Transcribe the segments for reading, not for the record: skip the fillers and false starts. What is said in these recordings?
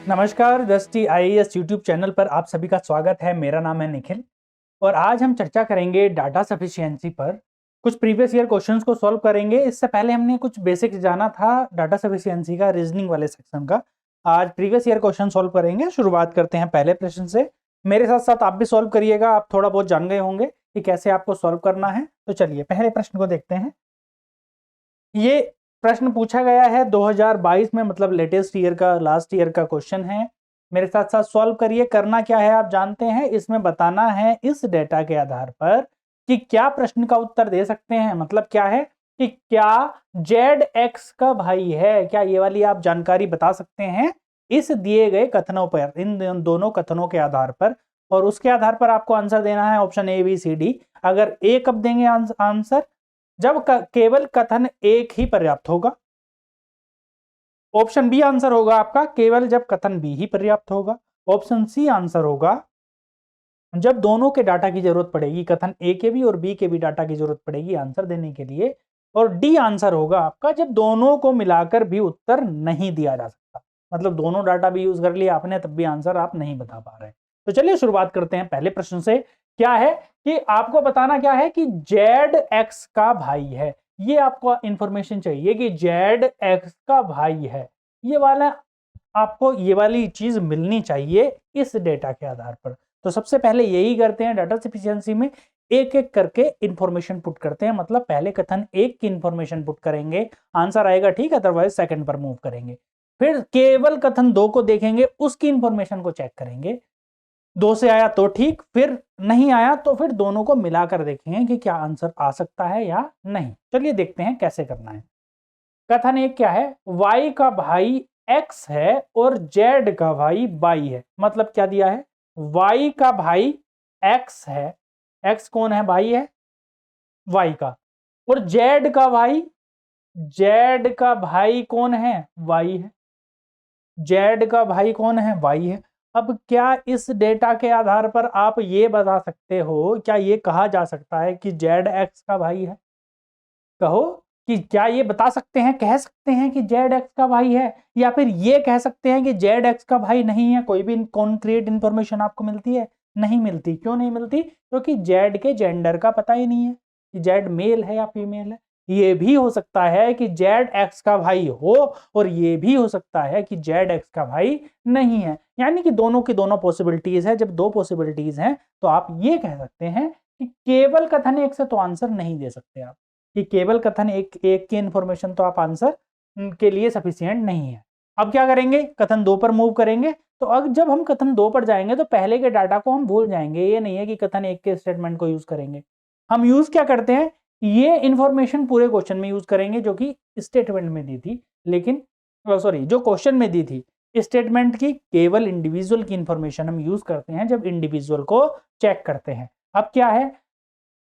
नमस्कार, दृष्टि IAS YouTube channel पर आप सभी का स्वागत है। मेरा नाम है निखिल और आज हम चर्चा करेंगे डाटा सफिशिएंसी पर। कुछ प्रीवियस ईयर क्वेश्चंस को सॉल्व करेंगे। इससे पहले हमने कुछ बेसिक्स जाना था डाटा सफिशिएंसी का, रीजनिंग वाले सेक्शन का। आज प्रीवियस ईयर क्वेश्चन सॉल्व करेंगे। शुरुआत करते हैं पहले प्रश्न से। मेरे साथ साथ आप भी सॉल्व करिएगा। आप थोड़ा बहुत जान गए होंगे कि कैसे आपको सॉल्व करना है। तो चलिए पहले प्रश्न को देखते हैं। ये प्रश्न पूछा गया है 2022 में, मतलब लेटेस्ट ईयर का, लास्ट ईयर का क्वेश्चन है। मेरे साथ साथ सॉल्व करिए। करना क्या है आप जानते हैं, इसमें बताना है इस डेटा के आधार पर कि क्या प्रश्न का उत्तर दे सकते हैं। मतलब क्या है कि क्या जेड एक्स का भाई है, क्या ये वाली आप जानकारी बता सकते हैं इस दिए गए कथनों पर, इन दोनों कथनों के आधार पर। और उसके आधार पर आपको आंसर देना है option a b c d. अगर ए कब देंगे आंसर, जब केवल कथन एक ही पर्याप्त होगा। ऑप्शन बी आंसर होगा आपका केवल जब कथन बी ही पर्याप्त होगा। ऑप्शन सी आंसर होगा जब दोनों के डाटा की जरूरत पड़ेगी, कथन ए के भी और बी के भी डाटा की जरूरत पड़ेगी आंसर देने के लिए। और डी आंसर होगा आपका जब दोनों को मिलाकर भी उत्तर नहीं दिया जा सकता, मतलब दोनों डाटा भी यूज कर लिया आपने तब भी आंसर आप नहीं बता पा रहे। तो चलिए शुरुआत करते हैं पहले प्रश्न से। क्या है कि आपको बताना क्या है कि जेड एक्स का भाई है। ये आपको इंफॉर्मेशन चाहिए कि जेड एक्स का भाई है। ये वाला आपको, ये वाली चीज मिलनी चाहिए इस डेटा के आधार पर। तो सबसे पहले यही करते हैं डाटा सफिशिएंसी में, एक एक करके इंफॉर्मेशन पुट करते हैं। मतलब पहले कथन एक की इंफॉर्मेशन पुट करेंगे, आंसर आएगा ठीक, अदरवाइज सेकंड पर मूव करेंगे। फिर केवल कथन दो को देखेंगे, उसकी इंफॉर्मेशन को चेक करेंगे। दो से आया तो ठीक, फिर नहीं आया तो फिर दोनों को मिलाकर देखेंगे कि क्या आंसर आ सकता है या नहीं। चलिए देखते हैं कैसे करना है। कथन एक क्या है, y का भाई x है और z का भाई y है। मतलब क्या दिया है, y का भाई x है, x कौन है, भाई है y का, और z का भाई कौन है, y है। z का भाई कौन है, y है। अब क्या इस डेटा के आधार पर आप ये बता सकते हो, क्या ये कहा जा सकता है कि z x का भाई है? कहो कि क्या ये बता सकते हैं, कह सकते हैं कि जेड एक्स का भाई है, या फिर ये कह सकते हैं कि जेड एक्स का भाई नहीं है? कोई भी कॉन्क्रीट इंफॉर्मेशन आपको मिलती है? नहीं मिलती। क्यों नहीं मिलती? क्योंकि जेड के जेंडर का पता ही नहीं है कि जेड मेल है या फीमेल है। ये भी हो सकता है कि जेड एक्स का भाई हो और ये भी हो सकता है कि जेड एक्स का भाई नहीं है। यानी कि दोनों की दोनों पॉसिबिलिटीज है। जब दो पॉसिबिलिटीज हैं तो आप ये कह सकते हैं कि केवल कथन एक से तो आंसर नहीं दे सकते आप, कि केवल कथन एक की इंफॉर्मेशन तो आप आंसर के लिए सफिशिएंट नहीं है। अब क्या करेंगे, कथन दो पर मूव करेंगे। तो अब जब हम कथन दो पर जाएंगे तो पहले के डाटा को हम भूल जाएंगे। ये नहीं है कि कथन एक के स्टेटमेंट को यूज करेंगे। हम यूज क्या करते हैं, ये इंफॉर्मेशन पूरे क्वेश्चन में यूज करेंगे जो कि स्टेटमेंट में दी थी, लेकिन सॉरी जो क्वेश्चन में दी थी। स्टेटमेंट की केवल इंडिविजुअल की इंफॉर्मेशन हम यूज करते हैं जब इंडिविजुअल को चेक करते हैं। अब क्या है,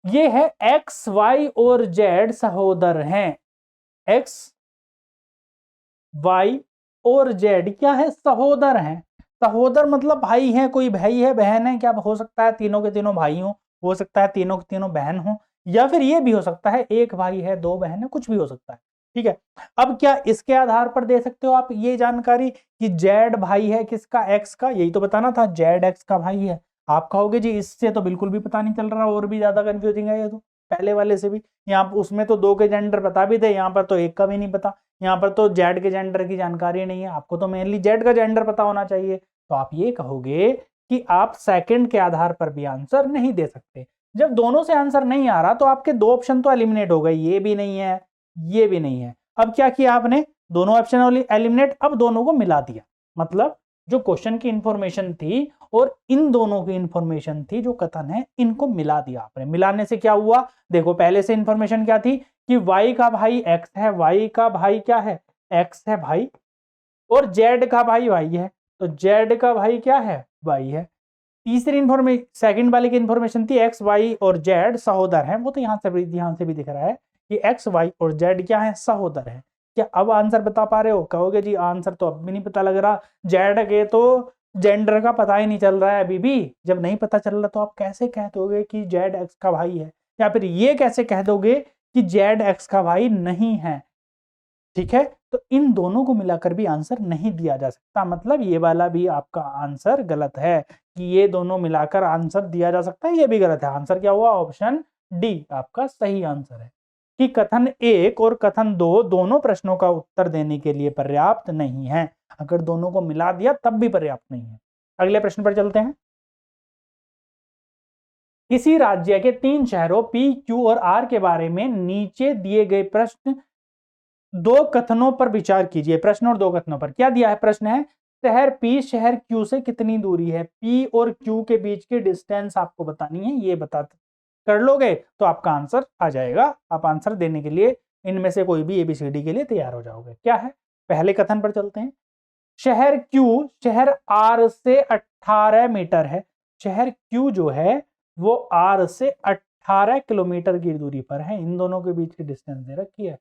ये है एक्स वाई और जेड सहोदर हैं। एक्स वाई और जेड क्या है, सहोदर हैं। सहोदर मतलब भाई हैं, कोई भाई है बहन है, क्या हो सकता है तीनों के तीनों भाई हो सकता है तीनों के तीनों बहन हो, या फिर ये भी हो सकता है एक भाई है दो बहन है, कुछ भी हो सकता है। ठीक है। अब क्या इसके आधार पर दे सकते हो आप ये जानकारी कि जेड भाई है किसका, एक्स का? यही तो बताना था, जेड एक्स का भाई है। आप कहोगे जी इससे तो बिल्कुल भी पता नहीं चल रहा, और भी ज्यादा कंफ्यूजिंग है ये तो पहले वाले से भी। यहाँ उसमें तो दो के जेंडर बता भी थे, यहाँ पर तो एक का भी नहीं पता। यहाँ पर तो जेड के जेंडर की जानकारी नहीं है, आपको तो मेनली जेड का जेंडर पता होना चाहिए। तो आप ये कहोगे कि आप सेकंड के आधार पर भी आंसर नहीं दे सकते। जब दोनों से आंसर नहीं आ रहा तो आपके दो ऑप्शन तो एलिमिनेट हो गए, ये भी नहीं है ये भी नहीं है। अब क्या किया आपने, दोनों ऑप्शन एलिमिनेट, अब दोनों को मिला दिया। मतलब जो क्वेश्चन की इंफॉर्मेशन थी और इन दोनों की इंफॉर्मेशन थी, जो कथन है, इनको मिला दिया आपने। मिलाने से क्या हुआ, देखो पहले से इंफॉर्मेशन क्या थी कि y का भाई x है, y का भाई क्या है, x है भाई, और z का भाई y है, तो z का भाई क्या है, y है। तीसरी इंफॉर्मेशन, सेकंड वाले की इंफॉर्मेशन थी x y और z सहोदर हैं, वो तो यहाँ से भी दिख रहा है कि x y और z क्या है, सहोदर है। क्या अब आंसर बता पा रहे हो? कहोगे जी आंसर तो अब भी नहीं पता लग रहा, जेड के तो जेंडर का पता ही नहीं चल रहा है अभी भी। जब नहीं पता चल रहा तो आप कैसे कह दोगे कि जेड एक्स का भाई है, या फिर ये कैसे कह दोगे कि जेड एक्स का भाई नहीं है? ठीक है, तो इन दोनों को मिलाकर भी आंसर नहीं दिया जा सकता, मतलब ये वाला भी आपका आंसर गलत है कि ये दोनों मिलाकर आंसर दिया जा सकता है, ये भी गलत है। आंसर क्या हुआ? ऑप्शन डी आपका सही आंसर है कि कथन 1 और कथन 2 दोनों प्रश्नों का उत्तर देने के लिए पर्याप्त नहीं है। अगर दोनों को मिला दिया तब भी पर्याप्त नहीं है। अगले प्रश्न पर चलते हैं। किसी राज्य के 3 शहरों P, Q और R के बारे में नीचे दिए गए प्रश्न 2 कथनों पर विचार कीजिए। प्रश्न और 2 कथनों पर क्या दिया है? प्रश्न है शहर P शहर Q से कितनी दूरी है? P और Q के बीच की डिस्टेंस आपको बतानी है। ये बता कर लोगे तो आपका आंसर आ जाएगा। आप आंसर देने के लिए इनमें से कोई भी ABCD के लिए तैयार हो जाओगे। क्या है? पहले कथन पर चलते हैं। शहर Q शहर R से 18 मीटर है। शहर Q जो है वो R से 18 किलोमीटर की दूरी पर है। इन दोनों के बीच की डिस्टेंस दे रखी है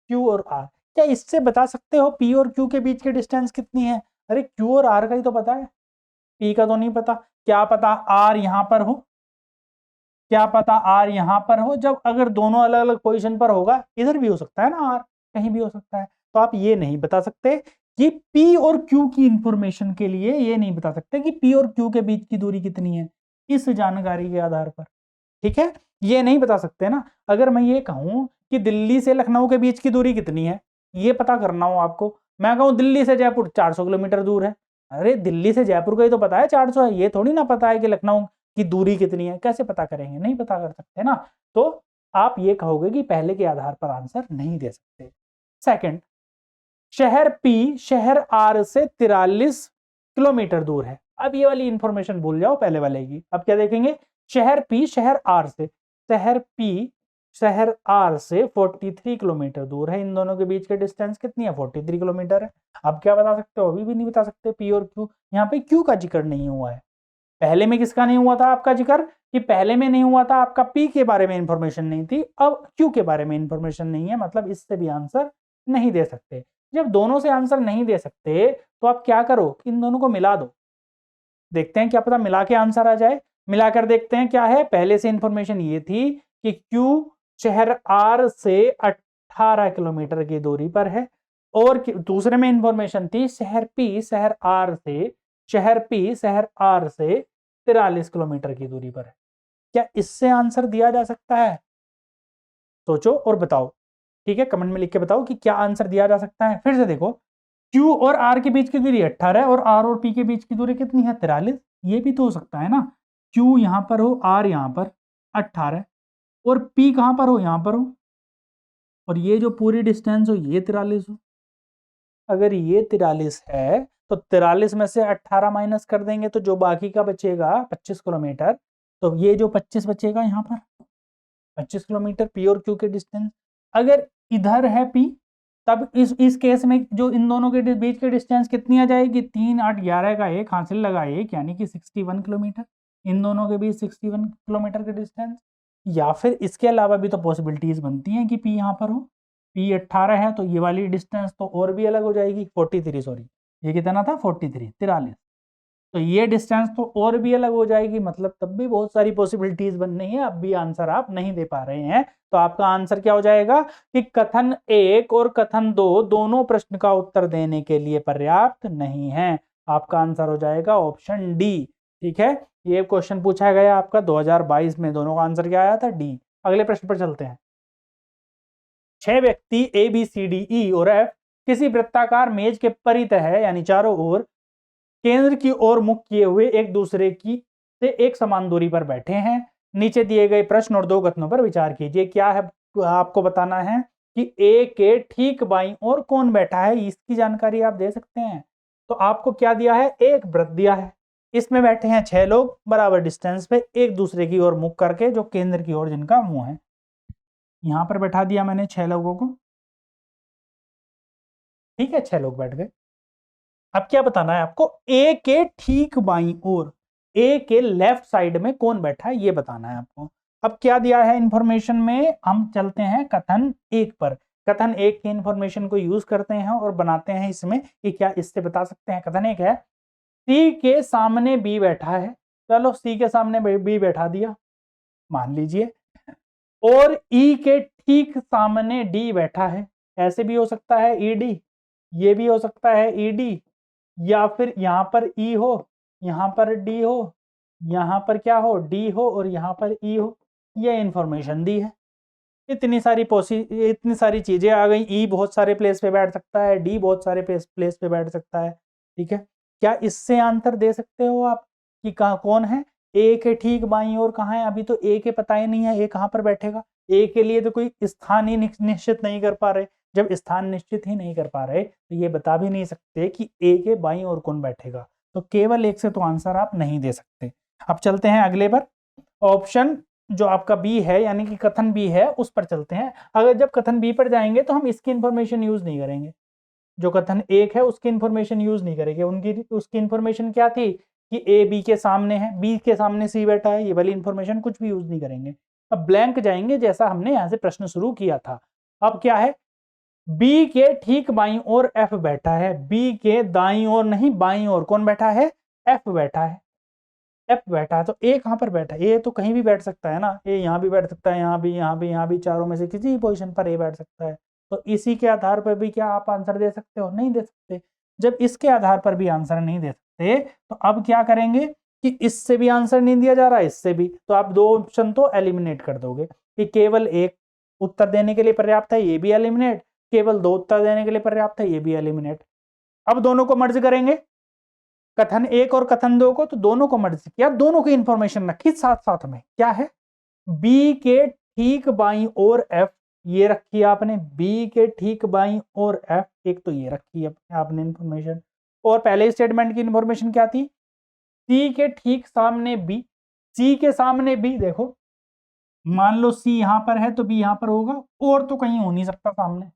Q और R। क्या इससे बता सकते हो P और Q के बीच की डिस्टेंस कितनी है? अरे Q और R का ही तो पता है, P का तो नहीं पता। क्या पता R यहां पर हो, क्या पता R यहां पर हो। जब अगर दोनों अलग अलग पोजीशन पर होगा, इधर भी हो सकता है ना, R कहीं भी हो सकता है। तो आप ये नहीं बता सकते कि P और Q की इंफॉर्मेशन के लिए ये नहीं बता सकते कि P और Q के बीच की दूरी कितनी है इस जानकारी के आधार पर। ठीक है, ये नहीं बता सकते ना। अगर मैं ये कहूं कि दिल्ली से लखनऊ के बीच की दूरी कितनी है, ये पता करना हो आपको, मैं कहूं दिल्ली से जयपुर 400 किलोमीटर दूर है। अरे दिल्ली से जयपुर का ही तो पता है 400 है, ये थोड़ी ना पता है कि लखनऊ की दूरी कितनी है। कैसे पता करेंगे? नहीं पता कर सकते ना। तो आप ये कहोगे कि पहले के आधार पर आंसर नहीं दे सकते। सेकंड, शहर P शहर R से 43 किलोमीटर दूर है। अब ये वाली इंफॉर्मेशन भूल जाओ पहले वाले की। अब क्या देखेंगे? शहर P शहर R से, शहर P शहर R से 43 किलोमीटर दूर है। इन दोनों के बीच के डिस्टेंस कितनी है? 43 किलोमीटर है। अब क्या बता सकते हो? अभी भी नहीं बता सकते P और Q। यहाँ पे Q का जिक्र नहीं हुआ है। पहले में किसका नहीं हुआ था आपका जिक्र? कि पहले में नहीं हुआ था आपका P के बारे में इंफॉर्मेशन नहीं थी, अब Q के बारे में इंफॉर्मेशन नहीं है, मतलब इससे भी आंसर नहीं दे सकते। जब दोनों से आंसर नहीं दे सकते तो आप क्या करो? इन दोनों को मिला दो, देखते हैं क्या पता मिला के आंसर आ जाए। मिलाकर देखते हैं क्या है। पहले से इंफॉर्मेशन ये थी कि Q शहर R से 18 किलोमीटर की दूरी पर है, और दूसरे में इंफॉर्मेशन थी शहर P शहर R से, शहर P शहर R से 43 किलोमीटर की दूरी पर है। क्या इससे आंसर दिया जा सकता है? सोचो और बताओ। ठीक है, कमेंट में लिख के बताओ कि क्या आंसर दिया जा सकता है। फिर से देखो, Q और R के बीच की दूरी 18 है और R और P के बीच की दूरी कितनी है? 43। ये भी तो हो सकता है ना, Q यहां पर हो, R यहां पर 18 और P कहां पर हो? यहां पर हो, और ये जो पूरी डिस्टेंस हो ये 43 हो। अगर ये 43 है तो 43 में से 18 माइनस कर देंगे तो जो बाकी का बचेगा 25 किलोमीटर, तो ये जो 25 बचेगा यहाँ पर 25 किलोमीटर P और Q के डिस्टेंस। अगर इधर है P, तब इस केस में जो इन दोनों के बीच की डिस्टेंस कितनी आ जाएगी? 3 8 11 का 1 हासिल लगा 1, यानी कि 61 किलोमीटर। इन दोनों के बीच 61 किलोमीटर के डिस्टेंस। या फिर इसके अलावा भी तो पॉसिबिलिटीज बनती हैं कि P यहाँ पर हो। P 18 है तो ये वाली डिस्टेंस तो और भी अलग हो जाएगी, 43 सॉरी, ये कितना था? 43। तो ये डिस्टेंस तो और भी अलग हो जाएगी, मतलब तब भी बहुत सारी पॉसिबिलिटीज बन रही है। अब भी आंसर आप नहीं दे पा रहे हैं, तो आपका आंसर क्या हो जाएगा कि कथन 1 और कथन 2 दोनों प्रश्न का उत्तर देने के लिए पर्याप्त नहीं है। आपका आंसर हो जाएगा ऑप्शन डी। ठीक है, ये क्वेश्चन पूछा गया आपका 2022 में, दोनों का आंसर क्या आया था? डी। अगले प्रश्न पर चलते हैं। 6 व्यक्ति ABCDE और F किसी वृत्ताकार मेज के परित है, यानी चारों ओर केंद्र की ओर मुख किए हुए एक दूसरे की से एक समान दूरी पर बैठे हैं। नीचे दिए गए प्रश्न और 2 कथनों पर विचार कीजिए। क्या है आपको बताना है कि ए के ठीक बाईं ओर कौन बैठा है, इसकी जानकारी आप दे सकते हैं। तो आपको क्या दिया है? एक वृत्त दिया है, इसमें बैठे हैं 6 लोग बराबर डिस्टेंस पे एक दूसरे की ओर मुख करके, जो केंद्र की ओर जिनका मुंह है। यहां पर बैठा दिया मैंने 6 लोगों को। ठीक है, 6 लोग बैठ गए। अब क्या बताना है आपको? ए के ठीक बाईं ओर, ए के लेफ्ट साइड में कौन बैठा है ये बताना है आपको। अब क्या दिया है इंफॉर्मेशन में? हम चलते हैं कथन 1 पर। कथन 1 की इंफॉर्मेशन को यूज करते हैं और बनाते हैं इसमें कि क्या इससे बता सकते हैं। कथन 1 है सी के सामने बी बैठा है। चलो सी के सामने बी बैठा दिया मान लीजिए, और ई के ठीक सामने डी बैठा है। ऐसे भी हो सकता है ईडी, ये भी हो सकता है ईडी, या फिर यहाँ पर ई हो, यहाँ पर डी हो, यहाँ पर क्या हो डी हो और यहाँ पर ई हो। ये इंफॉर्मेशन दी है। इतनी सारी चीजें आ गई। ई बहुत सारे प्लेस पे बैठ सकता है, डी बहुत सारे प्लेस पे बैठ सकता है। ठीक है, क्या इससे आंसर दे सकते हो आप कि कहाँ कौन है? ए के ठीक बाईं ओर कहाँ है? अभी तो ए के पता ही नहीं है ए कहाँ पर बैठेगा। ए के लिए तो कोई स्थान ही निश्चित नहीं कर पा रहे। जब स्थान निश्चित ही नहीं कर पा रहे तो ये बता भी नहीं सकते कि ए के बाईं ओर कौन बैठेगा। तो केवल एक से तो आंसर आप नहीं दे सकते। अब चलते हैं अगले पर। ऑप्शन जो आपका बी है यानी कि कथन बी है उस पर चलते हैं। अगर जब कथन बी पर जाएंगे तो हम इसकी इंफॉर्मेशन यूज नहीं करेंगे। जो कथन एक है उसकी इंफॉर्मेशन यूज नहीं करेंगे। उसकी इंफॉर्मेशन क्या थी कि ए बी के सामने है, बी के सामने सी बैठा है, ये वाली इंफॉर्मेशन कुछ भी यूज नहीं करेंगे। अब ब्लैंक जाएंगे जैसा हमने यहाँ से प्रश्न शुरू किया था। अब क्या है? बी के ठीक बाईं ओर एफ बैठा है। बी के दाईं ओर नहीं बाईं ओर कौन बैठा है? एफ बैठा है। एफ बैठा है तो ए कहाँ पर बैठा है? ए तो कहीं भी बैठ सकता है ना। ए यहाँ भी बैठ सकता है, यहाँ भी, यहाँ भी, यहाँ भी, चारों में से किसी भी पोजीशन पर ए बैठ सकता है। तो इसी के आधार पर भी क्या आप आंसर दे सकते हो? नहीं दे सकते। जब इसके आधार पर भी आंसर नहीं दे सकते तो अब क्या करेंगे कि इससे भी आंसर नहीं दिया जा रहा, इससे भी, तो आप दो ऑप्शन तो एलिमिनेट कर दोगे कि केवल एक उत्तर देने के लिए पर्याप्त है, ये भी एलिमिनेट, केवल दो उत्तर देने के लिए पर्याप्त है, ये भी एलिमिनेट। अब दोनों को मर्ज करेंगे, कथन एक और कथन दो को, तो दोनों को मर्ज किया, दोनों की इंफॉर्मेशन रखी साथ साथ में। क्या है? बी के ठीक बाईं ओर एफ, ये रखी आपने, बी के ठीक बाईं ओर एफ, एक तो ये रखी आपने इंफॉर्मेशन। और पहले स्टेटमेंट की इंफॉर्मेशन क्या थी? सी के ठीक सामने बी, सी के सामने बी। देखो मान लो सी यहां पर है तो बी यहां पर होगा, और तो कहीं हो नहीं सकता सामने।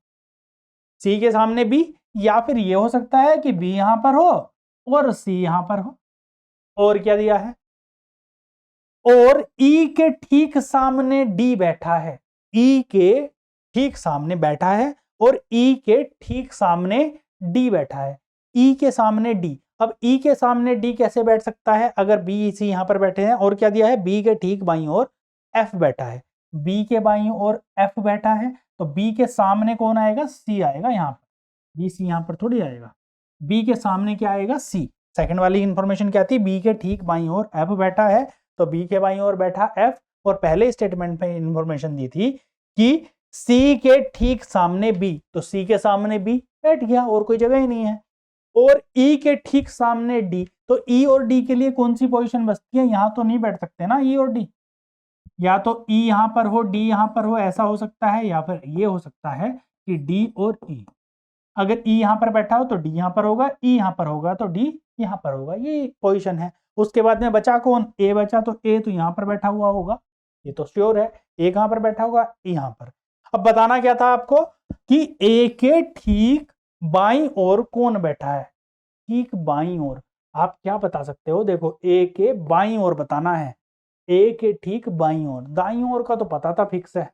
सी के सामने बी, या फिर ये हो सकता है कि बी यहां पर हो और सी यहां पर हो। और क्या दिया है? और ई के ठीक सामने डी बैठा है। ई के ठीक सामने बैठा है और ई के ठीक सामने डी बैठा है। ई के सामने डी, अब ई के सामने डी कैसे बैठ सकता है? अगर बी सी यहां पर बैठे हैं। और क्या दिया है? बी के ठीक बाईं ओर एफ बैठा है। बी के बाईं ओर एफ बैठा है तो बी के सामने कौन आएगा? सी आएगा यहाँ पर। बी सी यहां पर थोड़ी आएगा, बी के सामने क्या आएगा? सी। सेकंड वाली इंफॉर्मेशन क्या थी? बी के ठीक बाईं ओर एफ बैठा है तो बी के बाईं ओर बैठा एफ। और पहले स्टेटमेंट में इंफॉर्मेशन दी थी कि सी के ठीक सामने बी, तो सी के सामने बी बैठ गया, और कोई जगह ही नहीं है। और ई के ठीक सामने डी, तो ई और डी के लिए कौन सी पोजीशन बचती है? यहां तो नहीं बैठ सकते ना ई और डी, या तो ई यहां पर हो डी यहां पर हो, ऐसा हो सकता है, या फिर ये हो सकता है कि डी और ई। अगर ई यहां पर बैठा हो तो डी यहां पर होगा, ई यहां पर होगा तो डी यहां पर होगा, ये पोजीशन है। उसके बाद में बचा कौन? ए बचा, तो ए तो यहां पर बैठा हुआ होगा, ये तो श्योर है। ए कहां पर बैठा होगा? यहां पर। अब बताना क्या था आपको कि ए के ठीक बाईं ओर कौन बैठा है? ठीक बाईं ओर आप क्या बता सकते हो? देखो ए के बाईं ओर बताना है, ए के ठीक बाईं ओर। दाईं ओर का तो पता था, फिक्स है।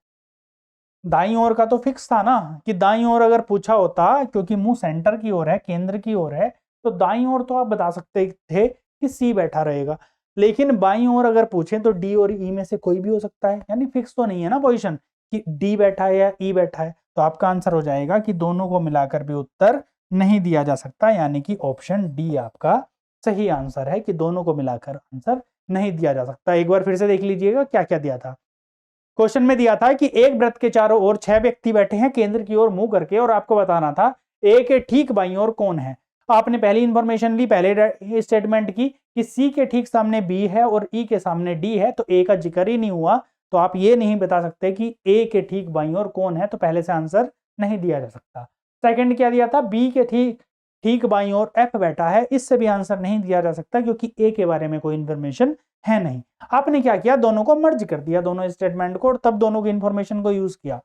दाईं ओर का तो फिक्स था ना कि दाईं ओर अगर पूछा होता, क्योंकि मुंह सेंटर की ओर है, केंद्र की ओर है, तो दाईं ओर तो आप बता सकते थे कि सी बैठा रहेगा। लेकिन बाईं ओर अगर पूछें तो डी और ई में से कोई भी हो सकता है, यानी फिक्स तो नहीं है ना पोजीशन कि डी बैठा है या ई बैठा है। तो आपका आंसर हो जाएगा कि दोनों को मिलाकर भी उत्तर नहीं दिया जा सकता, यानी कि ऑप्शन डी आपका सही आंसर है कि दोनों को मिलाकर आंसर नहीं दिया जा सकता। एक बार फिर से देख लीजिएगा क्या क्या दिया था। क्वेश्चन में दिया था कि एक वृत्त के चारों ओर 6 व्यक्ति बैठे हैं केंद्र की ओर मुंह करके, और आपको बताना था ए के ठीक बाईं ओर कौन है। आपने पहली इंफॉर्मेशन ली पहले स्टेटमेंट की कि सी के ठीक सामने बी है और ई के सामने डी है, तो ए का जिक्र ही नहीं हुआ, तो आप ये नहीं बता सकते कि ए के ठीक बाईं ओर कौन है, तो पहले से आंसर नहीं दिया जा सकता। सेकंड क्या दिया था? बी के ठीक बाईं ओर एफ बैठा है, इससे भी आंसर नहीं दिया जा सकता क्योंकि ए के बारे में कोई इंफॉर्मेशन है नहीं। आपने क्या किया? दोनों को मर्ज कर दिया, दोनों स्टेटमेंट को, और तब दोनों की इंफॉर्मेशन को यूज किया।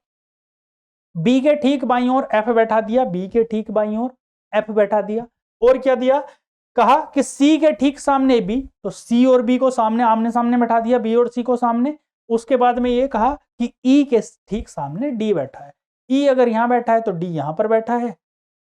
बी के ठीक बाईं ओर एफ बैठा दिया, बी के ठीक बाईं ओर एफ बैठा दिया। और क्या दिया? कहा कि सी के ठीक सामने बी, तो सी और बी को सामने आमने सामने बैठा दिया, बी और सी को सामने। उसके बाद में ये कहा कि ई के ठीक सामने डी बैठा है। ई अगर यहां बैठा है तो डी यहां पर बैठा है,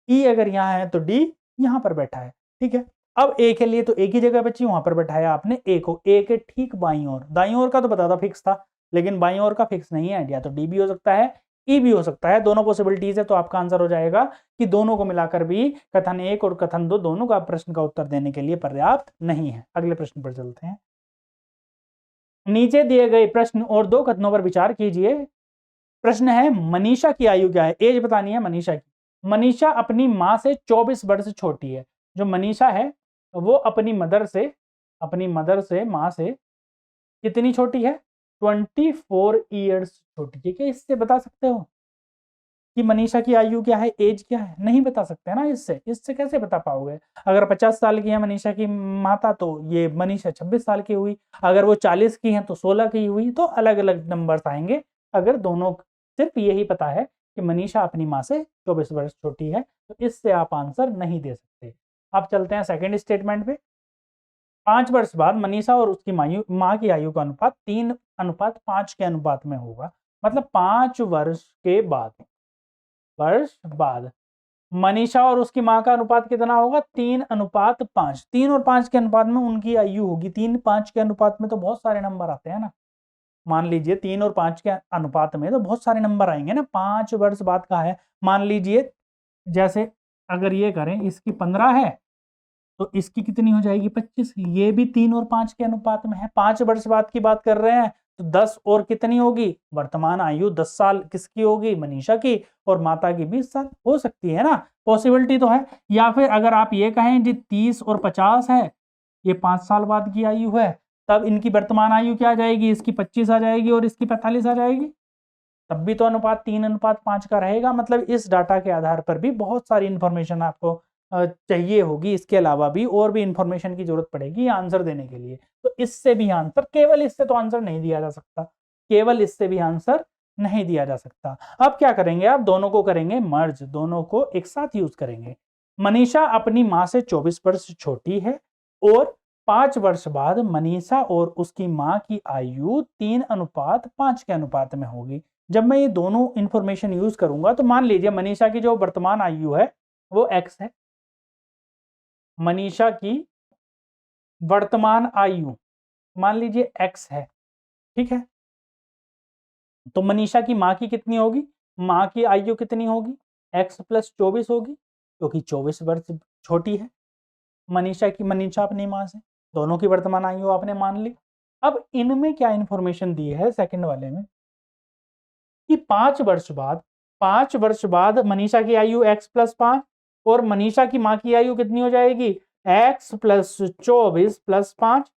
ई अगर यहां है तो डी यहां पर बैठा है। ठीक है, अब ए के लिए तो एक ही जगह बची, वहां पर बैठाया आपने ए को, ए के ठीक बाईं ओर। दाईं ओर का तो पता था, फिक्स था, लेकिन बाईं ओर का फिक्स नहीं है, या तो डी भी हो सकता है ई भी हो सकता है, दोनों पॉसिबिलिटीज है। तो आपका आंसर हो जाएगा कि दोनों को मिलाकर भी कथन 1 और कथन 2 दोनों का प्रश्न का उत्तर देने के लिए पर्याप्त नहीं है। अगले प्रश्न पर चलते हैं। नीचे दिए गए प्रश्न और 2 कथनों पर विचार कीजिए। प्रश्न है मनीषा की आयु क्या है, एज बतानी है मनीषा की। मनीषा अपनी माँ से 24 वर्ष छोटी है। जो मनीषा है वो अपनी मदर से माँ से कितनी छोटी है, 24 ईयर्स छोटी है। क्या इससे बता सकते हो कि मनीषा की आयु क्या है, एज क्या है? नहीं बता सकते ना, इससे कैसे बता पाओगे? अगर 50 साल की है मनीषा की माता तो ये मनीषा 26 साल की हुई, अगर वो 40 की है तो 16 की हुई। तो अलग अलग नंबर्स आएंगे अगर दोनों, सिर्फ यही पता है कि मनीषा अपनी माँ से 24 वर्ष छोटी है, तो इससे आप आंसर नहीं दे सकते। अब चलते हैं सेकेंड स्टेटमेंट पे। 5 वर्ष बाद मनीषा और उसकी माँ की आयु का अनुपात 3:5 के अनुपात में होगा। मतलब 5 वर्ष बाद मनीषा और उसकी माँ का अनुपात कितना होगा, 3:5। 3 और 5 के अनुपात में उनकी आयु होगी। 3-5 के अनुपात में तो बहुत सारे नंबर आते हैं ना। मान लीजिए 3 और 5 के अनुपात में तो बहुत सारे नंबर आएंगे ना। 5 वर्ष बाद का है, मान लीजिए जैसे अगर ये करें, इसकी 15 है तो इसकी कितनी हो जाएगी, 25। ये भी 3 और 5 के अनुपात में है। 5 वर्ष बाद की बात कर रहे हैं तो 10 और कितनी होगी, वर्तमान आयु 10 साल किसकी होगी, मनीषा की, और माता की 20 साल हो सकती है ना, पॉसिबिलिटी तो है। या फिर अगर आप ये कहें जी 30 और 50 है, ये 5 साल बाद की आयु है, तब इनकी वर्तमान आयु क्या आ जाएगी, इसकी 25 आ जाएगी और इसकी 45 आ जाएगी। तब भी तो अनुपात 3:5 का रहेगा। मतलब इस डाटा के आधार पर भी बहुत सारी इंफॉर्मेशन आपको चाहिए होगी। इसके अलावा भी और भी इंफॉर्मेशन की जरूरत पड़ेगी आंसर देने के लिए। तो इससे भी आंसर, केवल इससे तो आंसर नहीं दिया जा सकता, केवल इससे भी आंसर नहीं दिया जा सकता। अब क्या करेंगे, आप दोनों को करेंगे मर्ज, दोनों को एक साथ यूज करेंगे। मनीषा अपनी माँ से 24 वर्ष छोटी है और 5 वर्ष बाद मनीषा और उसकी माँ की आयु 3:5 के अनुपात में होगी। जब मैं ये दोनों इंफॉर्मेशन यूज करूंगा तो मान लीजिए मनीषा की जो वर्तमान आयु है वो x है। मनीषा की वर्तमान आयु मान लीजिए x है, ठीक है। तो मनीषा की माँ की कितनी होगी, माँ की आयु कितनी होगी, x + 24 होगी, क्योंकि 24 वर्ष छोटी है मनीषा अपनी माँ से। दोनों की वर्तमान आयु आपने मान ली। अब इनमें क्या इंफॉर्मेशन दी है सेकंड वाले में कि 5 वर्ष बाद मनीषा की आयु x + 5 और मनीषा की माँ की आयु कितनी हो जाएगी, x + 24 + 5।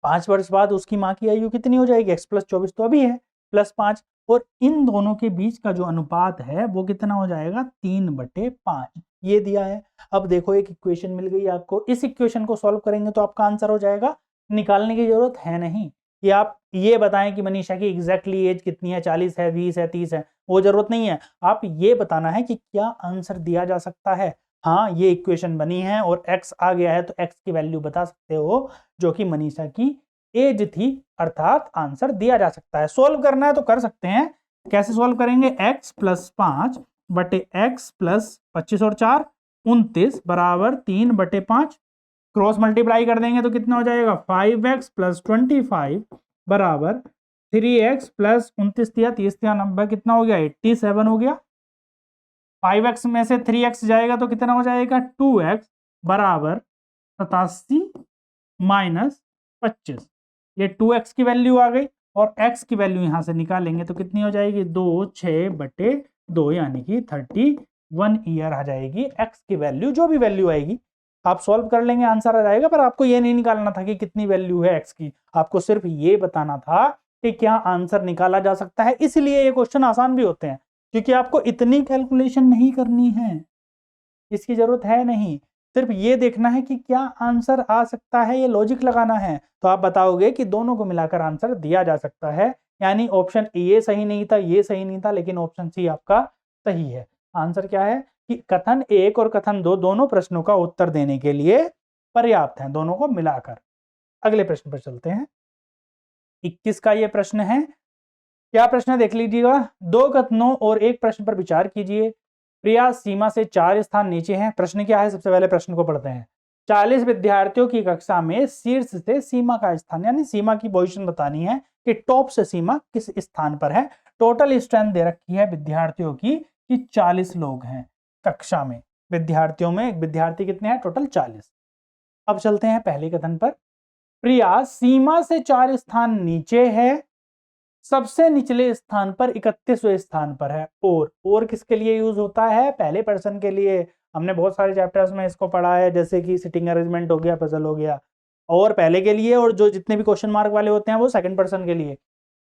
5 वर्ष बाद उसकी माँ की आयु कितनी हो जाएगी, x + 24 तो अभी है, +5, और इन दोनों के बीच का जो अनुपात है वो कितना हो जाएगा, 3/5। ये दिया है। अब देखो एक इक्वेशन मिल गई आपको, इस इक्वेशन को सॉल्व करेंगे तो आपका आंसर हो जाएगा। निकालने की जरूरत है नहीं कि आप ये बताएं कि मनीषा की एग्जैक्टली एज कितनी है, 40 है, 20 है, 30 है, वो जरूरत नहीं है। आप ये बताना है कि क्या आंसर दिया जा सकता है। हाँ, ये इक्वेशन बनी है और x आ गया है तो x की वैल्यू बता सकते हो जो कि मनीषा की एज थी, अर्थात आंसर दिया जा सकता है। सोल्व करना है तो कर सकते हैं। कैसे सोल्व करेंगे, x + 5 बटे x + 25 और 4 29 बराबर 3/5। क्रॉस मल्टीप्लाई कर देंगे तो कितना हो जाएगा, 5x + 25 बराबर 3x + 29 दिया 30 दिया 90, कितना हो गया, 87 हो गया। 5x में से 3x जाएगा तो कितना हो जाएगा, 2x बराबर 87 - 25। ये 2x की वैल्यू आ गई और x की वैल्यू यहां से निकालेंगे तो कितनी हो जाएगी, 2 यानी कि 31 ईयर आ जाएगी। x की वैल्यू, जो भी वैल्यू आएगी आप सॉल्व कर लेंगे, आंसर आ जाएगा। पर आपको ये नहीं निकालना था कि कितनी वैल्यू है x की, आपको सिर्फ ये बताना था कि क्या आंसर निकाला जा सकता है। इसलिए ये क्वेश्चन आसान भी होते हैं, क्योंकि आपको इतनी कैलकुलेशन नहीं करनी है, इसकी जरूरत है नहीं। सिर्फ ये देखना है कि क्या आंसर आ सकता है, ये लॉजिक लगाना है। तो आप बताओगे कि दोनों को मिलाकर आंसर दिया जा सकता है। यानी ऑप्शन ए सही नहीं था, ये सही नहीं था, लेकिन ऑप्शन सी आपका सही है। आंसर क्या है कि कथन 1 और कथन 2 दोनों प्रश्नों का उत्तर देने के लिए पर्याप्त है, दोनों को मिलाकर। अगले प्रश्न पर चलते हैं। 21 का ये प्रश्न है। क्या प्रश्न है देख लीजिएगा। 2 कथनों और एक प्रश्न पर विचार कीजिए। प्रिया सीमा से 4 स्थान नीचे हैं। प्रश्न क्या है, सबसे पहले प्रश्न को पढ़ते हैं। 40 विद्यार्थियों की कक्षा में शीर्ष से सीमा का स्थान, यानी सीमा की पोजीशन बतानी है कि टॉप से सीमा किस स्थान पर है। टोटल स्ट्रेंथ दे रखी है विद्यार्थियों की कि 40 लोग हैं कक्षा में। विद्यार्थियों में विद्यार्थी कितने हैं? टोटल 40। अब चलते हैं पहले कथन पर। प्रिया सीमा से 4 स्थान नीचे है, सबसे निचले स्थान पर 31वें स्थान पर है। और किसके लिए यूज होता है? पहले पर्सन के लिए। हमने बहुत सारे चैप्टर्स में इसको पढ़ा है, जैसे कि सिटिंग अरेंजमेंट हो गया, पजल हो गया। और पहले के लिए, और जो जितने भी क्वेश्चन मार्क वाले होते हैं वो सेकंड पर्सन के लिए।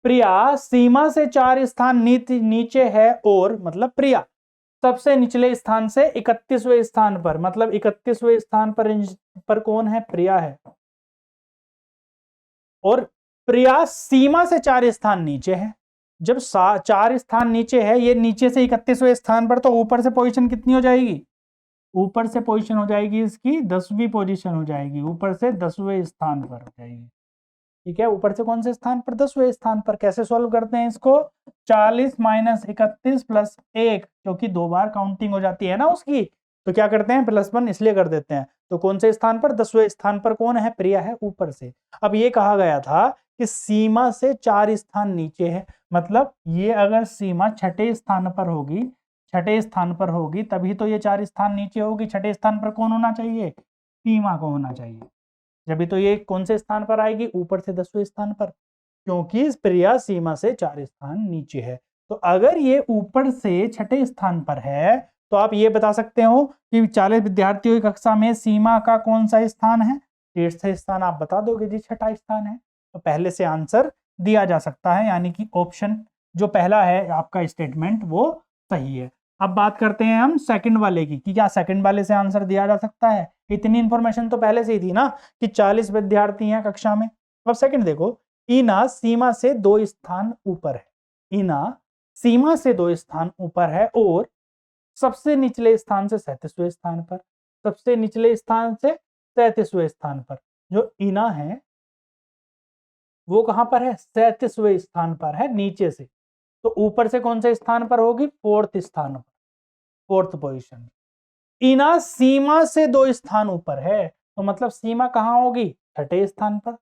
प्रिया सीमा से 4 स्थान नीचे है, और मतलब प्रिया सबसे निचले स्थान से 31वें स्थान पर, मतलब 31वें स्थान पर कौन है? प्रिया है। और प्रिया सीमा से 4 स्थान नीचे है। जब 4 स्थान नीचे है, ये नीचे से 31वें स्थान पर, तो ऊपर से पोजीशन कितनी हो जाएगी? ऊपर से पोजीशन हो जाएगी इसकी 10वीं पोजीशन हो जाएगी, ऊपर से 10वें स्थान पर हो जाएगी। ठीक है, ऊपर से कौन से स्थान पर? 10वें स्थान पर। कैसे सॉल्व करते हैं इसको? 40 - 31 + 1, क्योंकि 2 बार काउंटिंग हो जाती है ना उसकी, तो क्या करते हैं? +1 इसलिए कर देते हैं। तो कौन से स्थान पर? 10वें स्थान पर कौन है? प्रिया है, ऊपर से। अब ये कहा गया था कि सीमा से 4 स्थान नीचे है, मतलब ये अगर सीमा छठे स्थान पर होगी, छठे स्थान पर होगी, तभी तो ये 4 स्थान नीचे होगी। छठे स्थान पर कौन होना चाहिए? सीमा को होना चाहिए। जब तो ये कौन से स्थान पर आएगी? ऊपर से 10वें स्थान पर, क्योंकि प्रिया सीमा से 4 स्थान नीचे है। तो अगर ये ऊपर से छठे स्थान पर है, तो आप ये बता सकते हो कि 40 विद्यार्थियों की कक्षा में सीमा का कौन सा स्थान है? शीर्ष स्थान। आप बता दोगे जी छठा स्थान है, तो पहले से आंसर दिया जा सकता है, यानी कि ऑप्शन जो पहला है आपका स्टेटमेंट वो सही है। अब बात करते हैं हम सेकंड वाले की, कि क्या सेकंड वाले से आंसर दिया जा सकता है? इतनी इंफॉर्मेशन तो पहले से ही थी ना कि 40 विद्यार्थी हैं कक्षा में। अब सेकंड देखो, ईना सीमा से 2 स्थान ऊपर है। ईना सीमा से 2 स्थान ऊपर है, और सबसे निचले स्थान से 37वें स्थान पर, सबसे निचले स्थान से 37वें स्थान पर। जो ईना है वो कहां पर है? 37वें स्थान पर है, नीचे से। तो ऊपर से कौन से स्थान पर होगी? 4th स्थान पर, 4th पोजीशन। ईना सीमा से 2 स्थान ऊपर है, तो मतलब सीमा कहां होगी? छठे स्थान पर।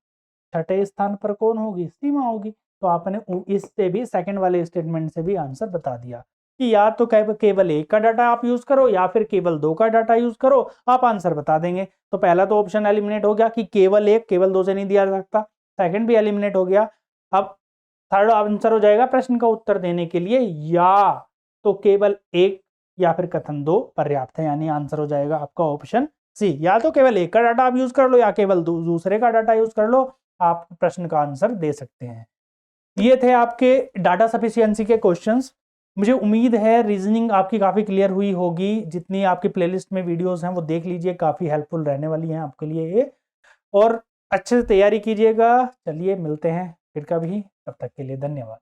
छठे स्थान पर कौन होगी? सीमा होगी। तो आपने इससे भी, सेकंड वाले स्टेटमेंट से भी आंसर बता दिया कि या तो केवल एक का डाटा आप यूज करो, या फिर केवल 2 का डाटा यूज करो, आप आंसर बता देंगे। तो पहला तो ऑप्शन एलिमिनेट हो गया कि केवल 1, केवल 2 से नहीं दिया जा सकता। सेकंड भी एलिमिनेट हो गया। अब थर्ड आंसर हो जाएगा प्रश्न का उत्तर देने के लिए, या तो केवल 1 या फिर कथन 2 पर्याप्त है, यानी आंसर हो जाएगा आपका ऑप्शन सी। या तो केवल एक का डाटा आप यूज कर लो, या केवल दूसरे का डाटा यूज कर लो, आप प्रश्न का आंसर दे सकते हैं। ये थे आपके डाटा सफिशिएंसी के क्वेश्चंस। मुझे उम्मीद है रीजनिंग आपकी काफी क्लियर हुई होगी। जितनी आपकी प्लेलिस्ट में वीडियोस हैं वो देख लीजिए, काफी हेल्पफुल रहने वाली हैं आपके लिए ये, और अच्छे से तैयारी कीजिएगा। चलिए मिलते हैं फिर कभी, तब तक के लिए धन्यवाद।